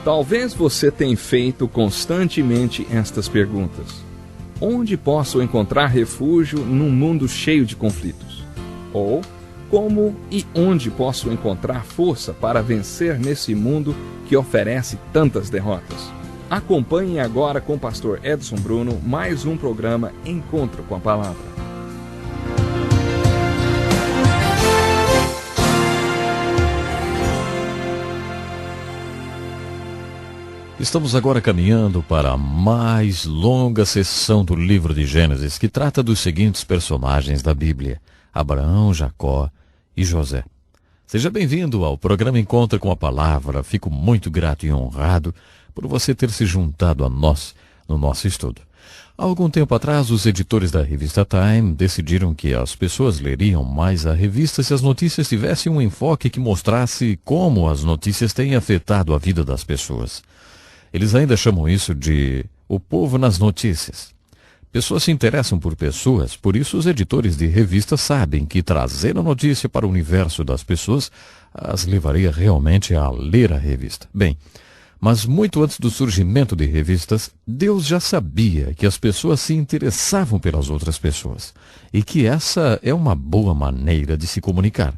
Talvez você tenha feito constantemente estas perguntas. Onde posso encontrar refúgio num mundo cheio de conflitos? Ou, como e onde posso encontrar força para vencer nesse mundo que oferece tantas derrotas? Acompanhe agora com o pastor Edson Bruno mais um programa Encontro com a Palavra. Estamos agora caminhando para a mais longa sessão do livro de Gênesis, que trata dos seguintes personagens da Bíblia: Abraão, Jacó e José. Seja bem-vindo ao programa Encontro com a Palavra. Fico muito grato e honrado por você ter se juntado a nós no nosso estudo. Há algum tempo atrás, os editores da revista Time decidiram que as pessoas leriam mais a revista se as notícias tivessem um enfoque que mostrasse como as notícias têm afetado a vida das pessoas. Eles ainda chamam isso de o povo nas notícias. Pessoas se interessam por pessoas, por isso os editores de revistas sabem que trazer a notícia para o universo das pessoas as levaria realmente a ler a revista. Bem, mas muito antes do surgimento de revistas, Deus já sabia que as pessoas se interessavam pelas outras pessoas e que essa é uma boa maneira de se comunicar.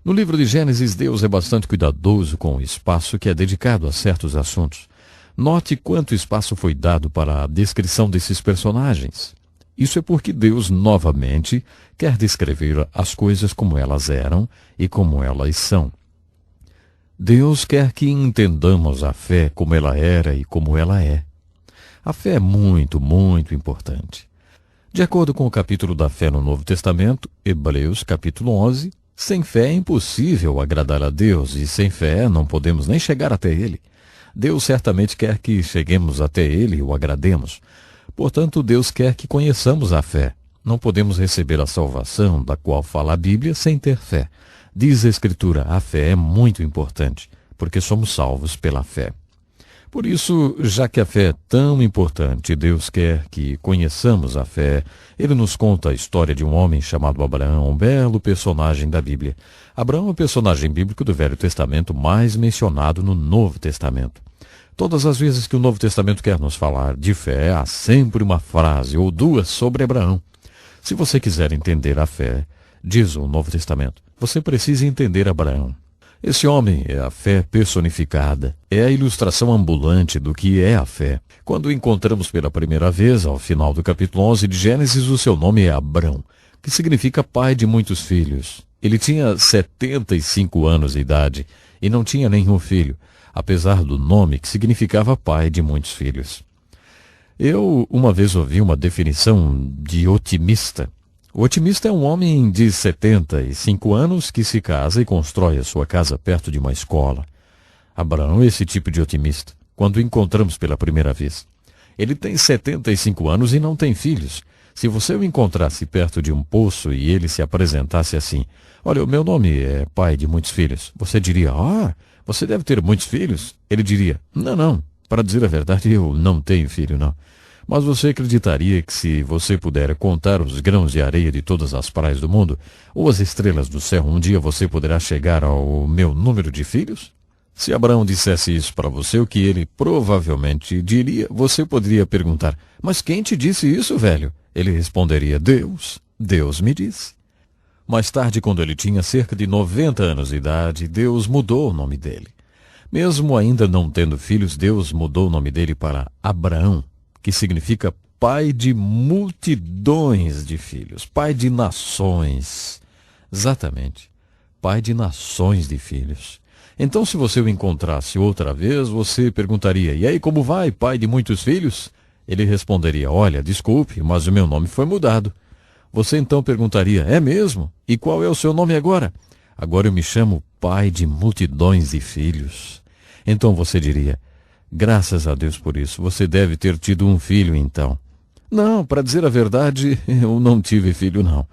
No livro de Gênesis, Deus é bastante cuidadoso com o espaço que é dedicado a certos assuntos. Note quanto espaço foi dado para a descrição desses personagens. Isso é porque Deus, novamente, quer descrever as coisas como elas eram e como elas são. Deus quer que entendamos a fé como ela era e como ela é. A fé é muito, muito importante. De acordo com o capítulo da fé no Novo Testamento, Hebreus capítulo 11, sem fé é impossível agradar a Deus e sem fé não podemos nem chegar até Ele. Deus certamente quer que cheguemos até Ele e o agrademos. Portanto, Deus quer que conheçamos a fé. Não podemos receber a salvação da qual fala a Bíblia sem ter fé. Diz a Escritura, a fé é muito importante, porque somos salvos pela fé. Por isso, já que a fé é tão importante, Deus quer que conheçamos a fé. Ele nos conta a história de um homem chamado Abraão, um belo personagem da Bíblia. Abraão é o personagem bíblico do Velho Testamento mais mencionado no Novo Testamento. Todas as vezes que o Novo Testamento quer nos falar de fé, há sempre uma frase ou duas sobre Abraão. Se você quiser entender a fé, diz o Novo Testamento, você precisa entender Abraão. Esse homem é a fé personificada, é a ilustração ambulante do que é a fé. Quando o encontramos pela primeira vez, ao final do capítulo 11 de Gênesis, o seu nome é Abrão, que significa pai de muitos filhos. Ele tinha 75 anos de idade e não tinha nenhum filho, apesar do nome que significava pai de muitos filhos. Eu uma vez ouvi uma definição de otimista. O otimista é um homem de 75 anos que se casa e constrói a sua casa perto de uma escola. Abraão é esse tipo de otimista, quando o encontramos pela primeira vez. Ele tem 75 anos e não tem filhos. Se você o encontrasse perto de um poço e ele se apresentasse assim, olha, o meu nome é pai de muitos filhos, você diria, você deve ter muitos filhos? Ele diria, não, para dizer a verdade, eu não tenho filho, não. Mas você acreditaria que se você puder contar os grãos de areia de todas as praias do mundo, ou as estrelas do céu, um dia você poderá chegar ao meu número de filhos? Se Abraão dissesse isso para você, o que ele provavelmente diria, você poderia perguntar, mas quem te disse isso, velho? Ele responderia, Deus me disse. Mais tarde, quando ele tinha cerca de 90 anos de idade, Deus mudou o nome dele. Mesmo ainda não tendo filhos, Deus mudou o nome dele para Abraão, que significa pai de multidões de filhos, pai de nações. Exatamente, pai de nações de filhos. Então, se você o encontrasse outra vez, você perguntaria, e aí, como vai, pai de muitos filhos? Ele responderia, olha, desculpe, mas o meu nome foi mudado. Você então perguntaria, é mesmo? E qual é o seu nome agora? Agora eu me chamo pai de multidões de filhos. Então você diria, graças a Deus por isso, você deve ter tido um filho então. Não, para dizer a verdade, eu não tive filho não.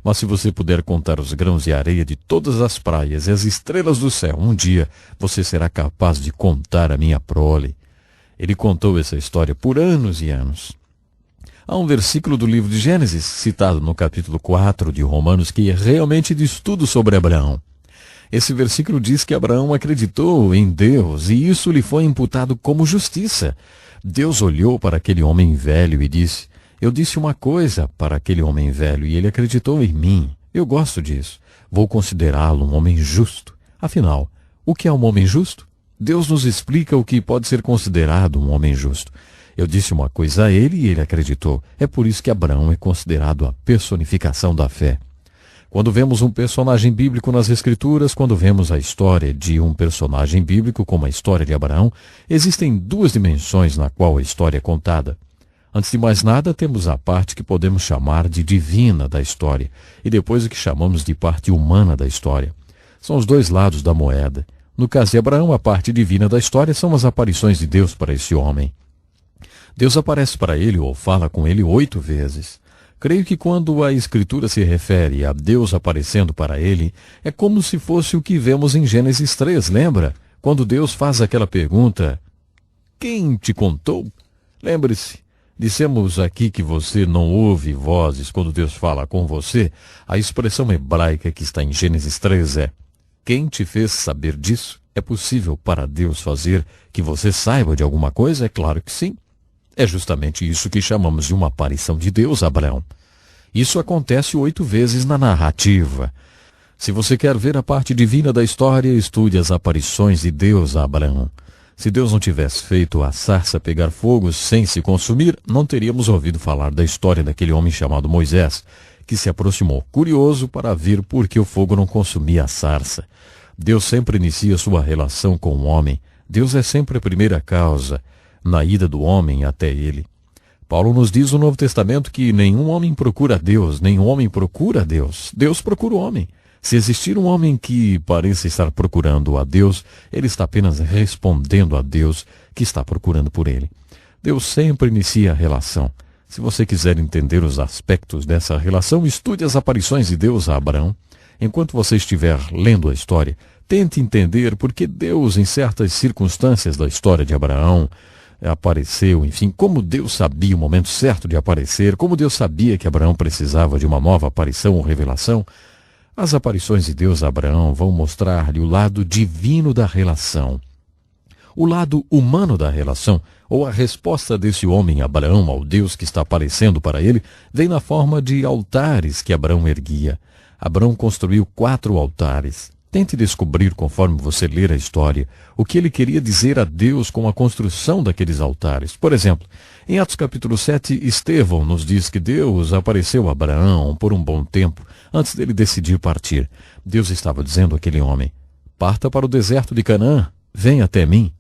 Mas se você puder contar os grãos de areia de todas as praias e as estrelas do céu, um dia você será capaz de contar a minha prole. Ele contou essa história por anos e anos. Há um versículo do livro de Gênesis, citado no capítulo 4 de Romanos, que realmente diz tudo sobre Abraão. Esse versículo diz que Abraão acreditou em Deus e isso lhe foi imputado como justiça. Deus olhou para aquele homem velho e disse: eu disse uma coisa para aquele homem velho e ele acreditou em mim. Eu gosto disso. Vou considerá-lo um homem justo. Afinal, o que é um homem justo? Deus nos explica o que pode ser considerado um homem justo. Eu disse uma coisa a ele e ele acreditou. É por isso que Abraão é considerado a personificação da fé. Quando vemos um personagem bíblico nas Escrituras, quando vemos a história de um personagem bíblico, como a história de Abraão, existem duas dimensões na qual a história é contada. Antes de mais nada, temos a parte que podemos chamar de divina da história, e depois o que chamamos de parte humana da história. São os dois lados da moeda. No caso de Abraão, a parte divina da história são as aparições de Deus para esse homem. Deus aparece para ele ou fala com ele 8 vezes. Creio que quando a Escritura se refere a Deus aparecendo para ele, é como se fosse o que vemos em Gênesis 3, lembra? Quando Deus faz aquela pergunta: quem te contou? Lembre-se, dissemos aqui que você não ouve vozes quando Deus fala com você. A expressão hebraica que está em Gênesis 3 é: quem te fez saber disso? É possível para Deus fazer que você saiba de alguma coisa? É claro que sim. É justamente isso que chamamos de uma aparição de Deus a Abraão. Isso acontece 8 vezes na narrativa. Se você quer ver a parte divina da história, estude as aparições de Deus a Abraão. Se Deus não tivesse feito a sarça pegar fogo sem se consumir, não teríamos ouvido falar da história daquele homem chamado Moisés, que se aproximou curioso para ver por que o fogo não consumia a sarça. Deus sempre inicia sua relação com o homem. Deus é sempre a primeira causa na ida do homem até ele. Paulo nos diz no Novo Testamento que nenhum homem procura a Deus, nenhum homem procura a Deus. Deus procura o homem. Se existir um homem que pareça estar procurando a Deus, ele está apenas respondendo a Deus que está procurando por ele. Deus sempre inicia a relação. Se você quiser entender os aspectos dessa relação, estude as aparições de Deus a Abraão. Enquanto você estiver lendo a história, tente entender por que Deus, em certas circunstâncias da história de Abraão, apareceu, enfim, como Deus sabia o momento certo de aparecer, como Deus sabia que Abraão precisava de uma nova aparição ou revelação. As aparições de Deus a Abraão vão mostrar-lhe o lado divino da relação. O lado humano da relação, ou a resposta desse homem Abraão ao Deus que está aparecendo para ele, vem na forma de altares que Abraão erguia. Abraão construiu 4 altares. Tente descobrir, conforme você ler a história, o que ele queria dizer a Deus com a construção daqueles altares. Por exemplo, em Atos capítulo 7, Estevão nos diz que Deus apareceu a Abraão por um bom tempo, antes dele decidir partir. Deus estava dizendo àquele homem: parta para o deserto de Canaã, venha até mim.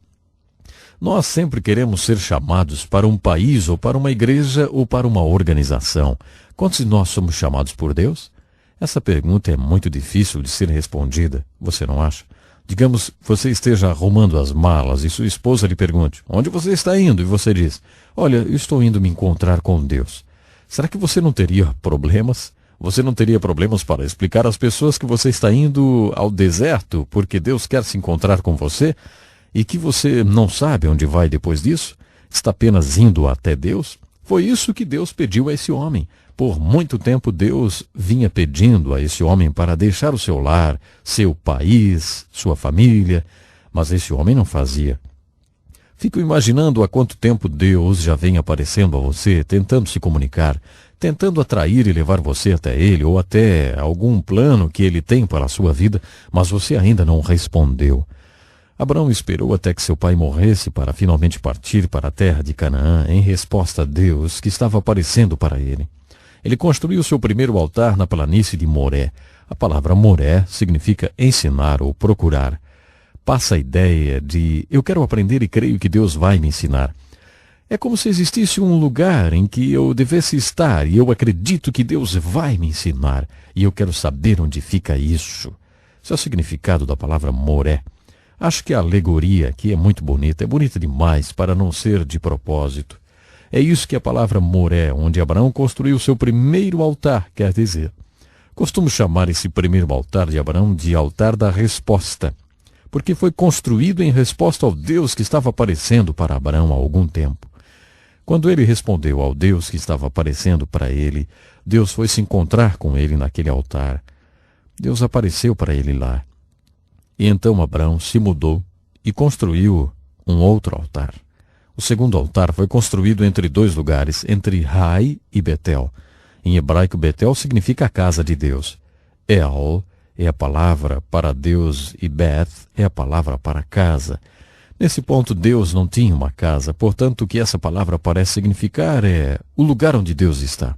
Nós sempre queremos ser chamados para um país, ou para uma igreja, ou para uma organização. Quantos de nós somos chamados por Deus? Essa pergunta é muito difícil de ser respondida, você não acha? Digamos, você esteja arrumando as malas e sua esposa lhe pergunte: onde você está indo? E você diz: olha, eu estou indo me encontrar com Deus. Será que você não teria problemas? Você não teria problemas para explicar às pessoas que você está indo ao deserto porque Deus quer se encontrar com você e que você não sabe onde vai depois disso? Está apenas indo até Deus? Foi isso que Deus pediu a esse homem. Por muito tempo Deus vinha pedindo a esse homem para deixar o seu lar, seu país, sua família, mas esse homem não fazia. Fico imaginando há quanto tempo Deus já vem aparecendo a você, tentando se comunicar, tentando atrair e levar você até Ele, ou até algum plano que Ele tem para a sua vida, mas você ainda não respondeu. Abraão esperou até que seu pai morresse para finalmente partir para a terra de Canaã, em resposta a Deus que estava aparecendo para ele. Ele construiu seu primeiro altar na planície de Moré. A palavra Moré significa ensinar ou procurar. Passa a ideia de eu quero aprender e creio que Deus vai me ensinar. É como se existisse um lugar em que eu devesse estar e eu acredito que Deus vai me ensinar e eu quero saber onde fica isso. Esse é o significado da palavra Moré. Acho que a alegoria aqui é muito bonita, é bonita demais para não ser de propósito. É isso que a palavra Moré, onde Abraão construiu seu primeiro altar, quer dizer. Costumo chamar esse primeiro altar de Abraão de altar da resposta, porque foi construído em resposta ao Deus que estava aparecendo para Abraão há algum tempo. Quando ele respondeu ao Deus que estava aparecendo para ele, Deus foi se encontrar com ele naquele altar. Deus apareceu para ele lá. E então Abraão se mudou e construiu um outro altar. O segundo altar foi construído entre dois lugares, entre Hai e Betel. Em hebraico, Betel significa a casa de Deus. El é a palavra para Deus e Beth é a palavra para casa. Nesse ponto, Deus não tinha uma casa, portanto, o que essa palavra parece significar é o lugar onde Deus está.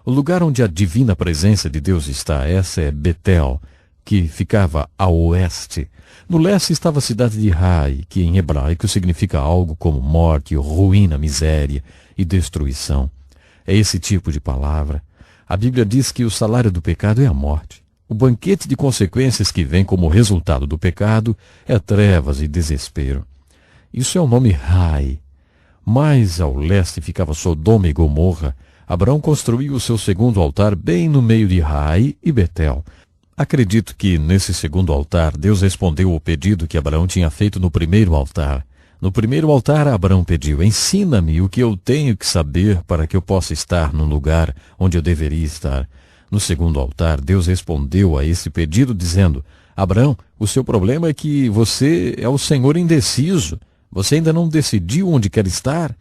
O lugar onde a divina presença de Deus está, essa é Betel, que ficava a oeste. No leste estava a cidade de Hai, que em hebraico significa algo como morte, ruína, miséria e destruição. É esse tipo de palavra. A Bíblia diz que o salário do pecado é a morte. O banquete de consequências que vem como resultado do pecado é trevas e desespero. Isso é o nome Hai. Mais ao leste ficava Sodoma e Gomorra. Abraão construiu o seu segundo altar bem no meio de Hai e Betel. Acredito que, nesse segundo altar, Deus respondeu ao pedido que Abraão tinha feito no primeiro altar. No primeiro altar, Abraão pediu: ensina-me o que eu tenho que saber para que eu possa estar no lugar onde eu deveria estar. No segundo altar, Deus respondeu a esse pedido dizendo: Abraão, o seu problema é que você é o Senhor indeciso. Você ainda não decidiu onde quer estar?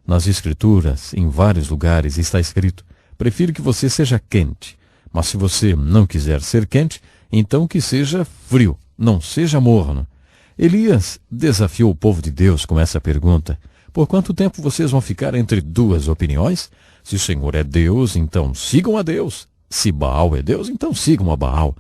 Nas Escrituras, em vários lugares, está escrito: prefiro que você seja quente. Mas se você não quiser ser quente, então que seja frio, não seja morno. Elias desafiou o povo de Deus com essa pergunta: por quanto tempo vocês vão ficar entre duas opiniões? Se o Senhor é Deus, então sigam a Deus. Se Baal é Deus, então sigam a Baal.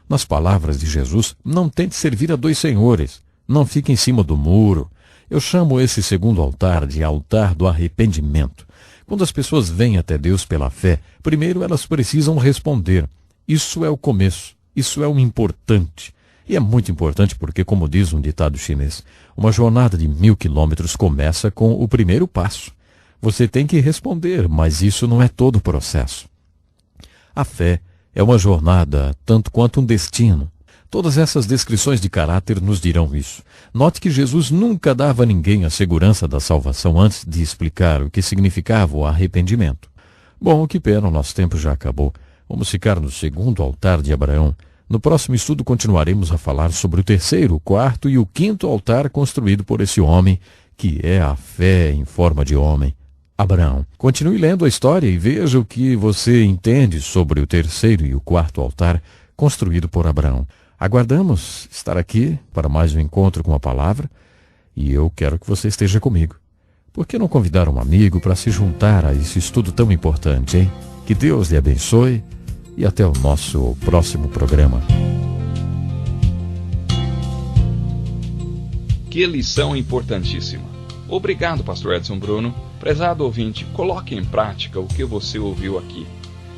Nas palavras de Jesus, não tente servir a dois senhores. Não fique em cima do muro. Eu chamo esse segundo altar de altar do arrependimento. Quando as pessoas vêm até Deus pela fé, primeiro elas precisam responder. Isso é o começo. Isso é o importante. E é muito importante porque, como diz um ditado chinês, uma jornada de 1000 quilômetros começa com o primeiro passo. Você tem que responder, mas isso não é todo o processo. A fé é uma jornada, tanto quanto um destino. Todas essas descrições de caráter nos dirão isso. Note que Jesus nunca dava a ninguém a segurança da salvação antes de explicar o que significava o arrependimento. Bom, que pena, o nosso tempo já acabou. Vamos ficar no segundo altar de Abraão. No próximo estudo continuaremos a falar sobre o terceiro, o quarto e o quinto altar construído por esse homem, que é a fé em forma de homem, Abraão. Continue lendo a história e veja o que você entende sobre o terceiro e o quarto altar construído por Abraão. Aguardamos estar aqui para mais um encontro com a palavra e eu quero que você esteja comigo. Por que não convidar um amigo para se juntar a esse estudo tão importante, hein? Que Deus lhe abençoe e até o nosso próximo programa. Que lição importantíssima. Obrigado, Pastor Edson Bruno. Prezado ouvinte, coloque em prática o que você ouviu aqui.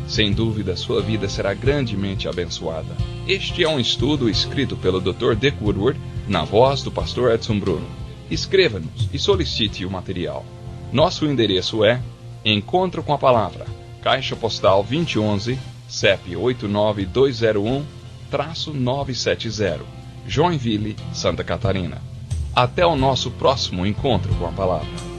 Sem dúvida, sua vida será grandemente abençoada. Este é um estudo escrito pelo Dr. Dick Woodward, na voz do Pastor Edson Bruno. Escreva-nos e solicite o material. Nosso endereço é Encontro com a Palavra, Caixa Postal 2011, CEP 89201-970, Joinville, Santa Catarina. Até o nosso próximo Encontro com a Palavra.